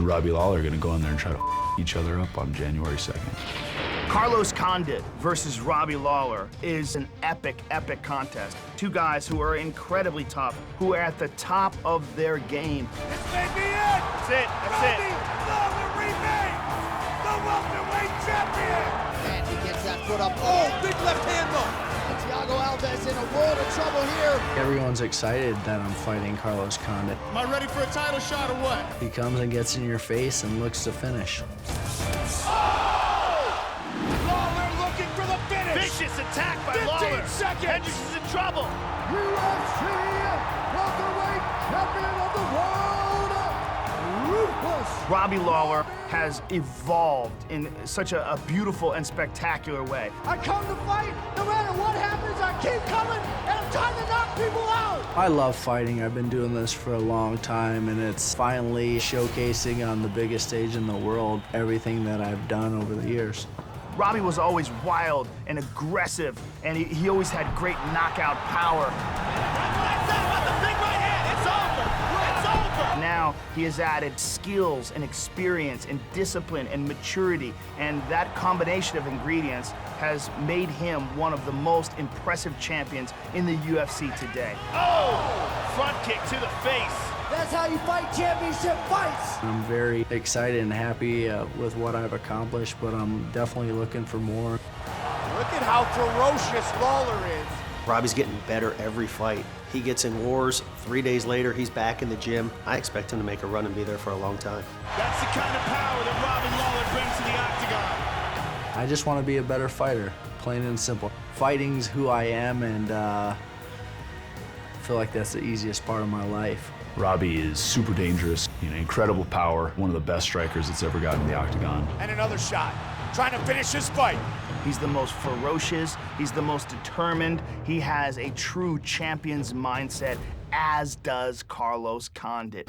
and Robbie Lawler are gonna go in there and try to each other up on January 2nd. Carlos Condit versus Robbie Lawler is an epic, epic contest. Two guys who are incredibly tough, who are at the top of their game. This may be it! That's it, that's Robbie it. Lawler remains the welterweight champion! And he gets that foot up. Oh, big left hand though! Thiago Alves in a world of trouble here. Everyone's excited that I'm fighting Carlos Condit. Am I ready for a title shot or what? He comes and gets in your face and looks to finish. Lawler looking for the finish! Vicious attack by 15 Lawler. seconds! Henderson's in trouble. UFC welterweight champion of the world, Ruthless! Robbie Lawler has evolved in such a beautiful and spectacular way. I come to fight, no matter what happens, I keep coming, and I'm trying to knock people out! I love fighting. I've been doing this for a long time, and it's finally showcasing on the biggest stage in the world everything that I've done over the years. Robbie was always wild and aggressive, and he always had great knockout power. Now he has added skills and experience and discipline and maturity, and that combination of ingredients has made him one of the most impressive champions in the UFC today. Oh! Front kick to the face. That's how you fight championship fights. I'm very excited and happy with what I've accomplished, but I'm definitely looking for more. Look at how ferocious Lawler is. Robbie's getting better every fight. He gets in wars. 3 days later, he's back in the gym. I expect him to make a run and be there for a long time. That's the kind of power that Robbie Lawler brings to the octagon. I just want to be a better fighter, plain and simple. Fighting's who I am, and I feel like that's the easiest part of my life. Robbie is super dangerous, incredible power, one of the best strikers that's ever gotten in the octagon. And another shot, trying to finish this fight. He's the most ferocious, he's the most determined, he has a true champion's mindset, as does Carlos Condit.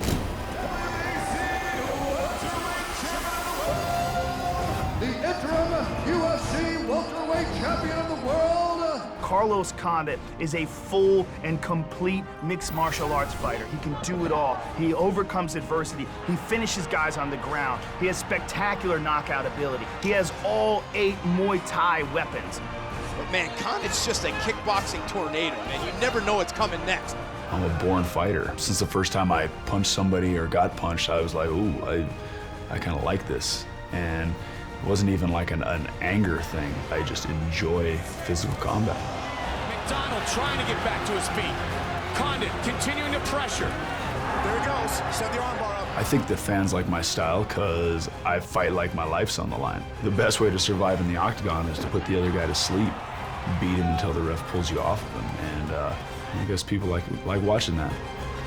The interim UFC welterweight champion of the world. Carlos Condit is a full and complete mixed martial arts fighter. He can do it all. He overcomes adversity. He finishes guys on the ground. He has spectacular knockout ability. He has all 8 Muay Thai weapons. But man, Condit's just a kickboxing tornado, man. You never know what's coming next. I'm a born fighter. Since the first time I punched somebody or got punched, I was like, ooh, I kind of like this. And it wasn't even like an anger thing. I just enjoy physical combat. McDonald trying to get back to his feet. Condit continuing to pressure. There he goes, set the armbar up. I think the fans like my style because I fight like my life's on the line. The best way to survive in the octagon is to put the other guy to sleep, beat him until the ref pulls you off of him, and I guess people like watching that.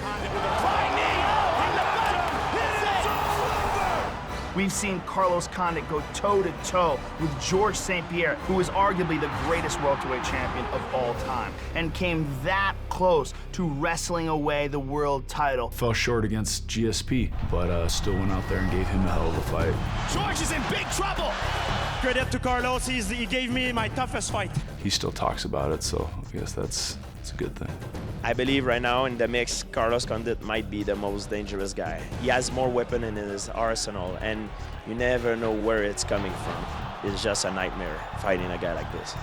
Condit with a flying knee. From the bottom. It's all over. We've seen Carlos Condit go toe-to-toe with Georges St-Pierre, who is arguably the greatest welterweight champion of all time, and came that close to wrestling away the world title. Fell short against GSP, but still went out there and gave him a hell of a fight. George is in big trouble. Credit to Carlos, he gave me my toughest fight. He still talks about it, so I guess that's a good thing. I believe right now in the mix, Carlos Condit might be the most dangerous guy. He has more weapon in his arsenal, and you never know where it's coming from. It's just a nightmare fighting a guy like this.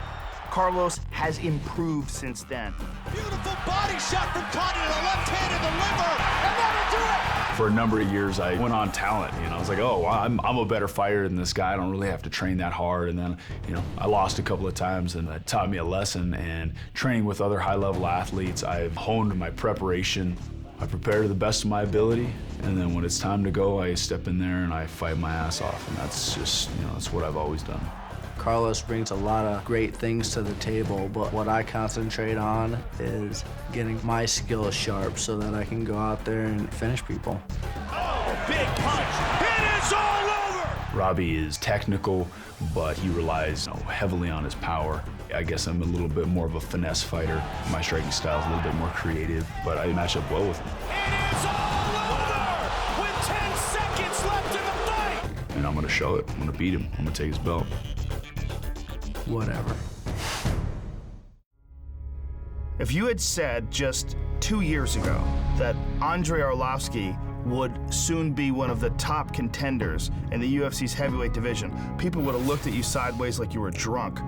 Carlos has improved since then. Beautiful body shot from Condit, a left hand in the liver, and that'll do it! For a number of years, I went on talent. I was like, oh, well, I'm a better fighter than this guy. I don't really have to train that hard. And then, I lost a couple of times, and that taught me a lesson. And training with other high-level athletes, I've honed my preparation. I prepare to the best of my ability, and then when it's time to go, I step in there and I fight my ass off. And that's just, that's what I've always done. Carlos brings a lot of great things to the table, but what I concentrate on is getting my skills sharp so that I can go out there and finish people. Oh, big punch. It is all over! Robbie is technical, but he relies heavily on his power. I guess I'm a little bit more of a finesse fighter. My striking style is a little bit more creative, but I match up well with him. It is all over with 10 seconds left in the fight! And I'm gonna show it. I'm gonna beat him. I'm gonna take his belt. Whatever. If you had said just 2 years ago that Andrei Arlovski would soon be one of the top contenders in the UFC's heavyweight division, people would have looked at you sideways like you were drunk.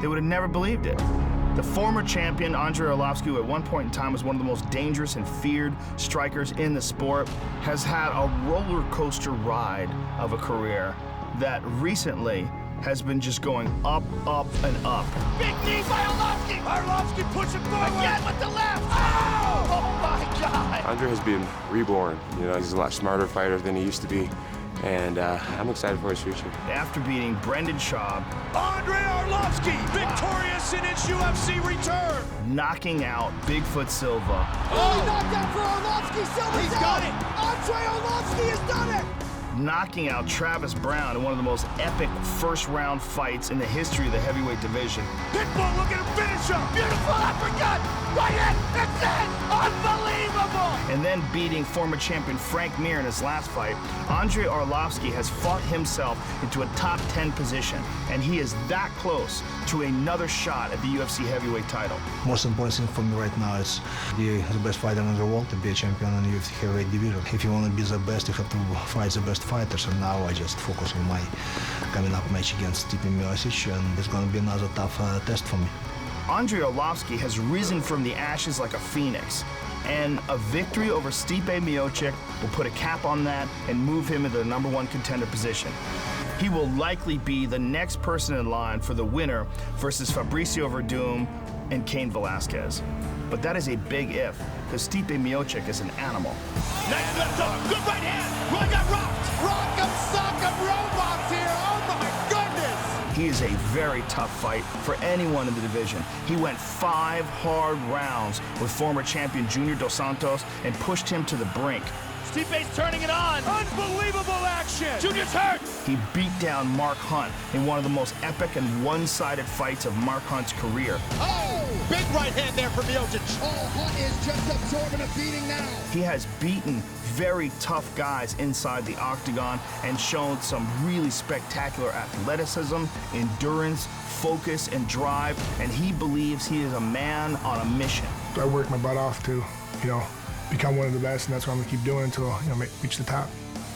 They would have never believed it. The former champion, Andrei Arlovski, who at one point in time was one of the most dangerous and feared strikers in the sport, has had a roller coaster ride of a career that recently has been just going up, up, and up. Big knee by Arlovski. Arlovski pushing forward. Again with the left. Oh my God. Andrei has been reborn. You know, he's a lot smarter fighter than he used to be. And I'm excited for his future. After beating Brendan Schaub, Andrei Arlovski, victorious in his UFC return. Knocking out Bigfoot Silva. Oh, he knocked out for Arlovski. Silva's He's got it. Andrei Arlovski has done it. Knocking out Travis Brown in one of the most epic first-round fights in the history of the heavyweight division. Pitbull, look at him finish him. Beautiful uppercut. Right in. It's in. Unbelievable. And then beating former champion Frank Mir in his last fight, Andrei Arlovski has fought himself into a top 10 position, and he is that close to another shot at the UFC heavyweight title. Most important thing for me right now is to be the best fighter in the world, to be a champion in the UFC heavyweight division. If you want to be the best, you have to fight the best fighters, and now I just focus on my coming up match against Stipe Miocic, and it's going to be another tough test for me. Andrei Arlovski has risen from the ashes like a phoenix, and a victory over Stipe Miocic will put a cap on that and move him into the #1 contender position. He will likely be the next person in line for the winner versus Fabricio Verdum and Cain Velasquez. But that is a big if, because Stipe Miocic is an animal. Nice left hook, good right hand. Roy got rocked. Rock 'em, sock 'em, robots here. Oh my goodness. He is a very tough fight for anyone in the division. He went 5 hard rounds with former champion Junior Dos Santos and pushed him to the brink. Stipe's turning it on. Unbelievable action. Junior's hurt. He beat down Mark Hunt in one of the most epic and one-sided fights of Mark Hunt's career. Oh, big right hand there for Miocic. Oh, Hunt is just absorbing a beating now. He has beaten very tough guys inside the octagon and shown some really spectacular athleticism, endurance, focus, and drive, and he believes he is a man on a mission. I worked my butt off to, become one of the best, and that's what I'm gonna keep doing until, reach the top.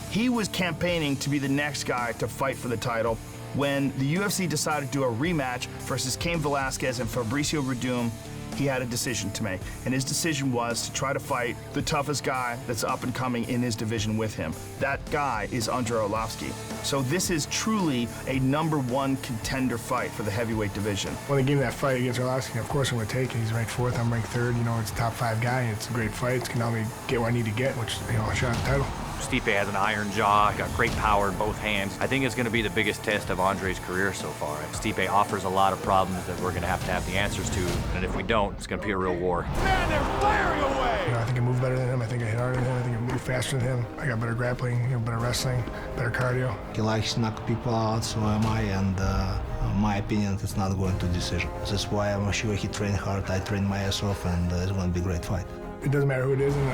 He was campaigning to be the next guy to fight for the title. When the UFC decided to do a rematch versus Cain Velasquez and Fabricio Verdum, he had a decision to make, and his decision was to try to fight the toughest guy that's up and coming in his division with him. That guy is Andrei Arlovski. So this is truly a #1 contender fight for the heavyweight division. When they gave me that fight against Arlovski, of course I'm gonna take it. He's ranked 4th, I'm ranked 3rd. It's a top 5 guy. It's a great fight. It's gonna help me get where I need to get, which a shot at the title. Stipe has an iron jaw, got great power in both hands. I think it's going to be the biggest test of Andrei's career so far. Stipe offers a lot of problems that we're going to have the answers to, and if we don't, it's going to be a real war. Man, they're firing away! I think I move better than him, I think I hit harder than him, I think I move faster than him. I got better grappling, better wrestling, better cardio. He likes to knock people out, so am I, and in my opinion, it's not going to decision. That's why I'm sure he trained hard, I trained my ass off, and it's going to be a great fight. It doesn't matter who it is, and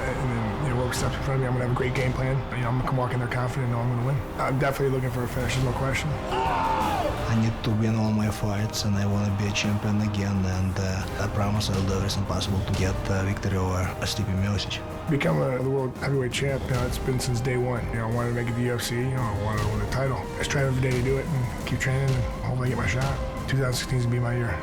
then what steps in front of me. I'm gonna have a great game plan. I'm gonna come walk in there confident, know I'm gonna win. I'm definitely looking for a finish, there's no question. I need to win all my fights, and I want to be a champion again. And I promise I'll do everything possible to get victory over Stipe Miocic. Become the world heavyweight champ. It's been since day one. I wanted to make it to the UFC. I wanted to win the title. I strive every day to do it and keep training, and hopefully I get my shot. 2016 is gonna be my year.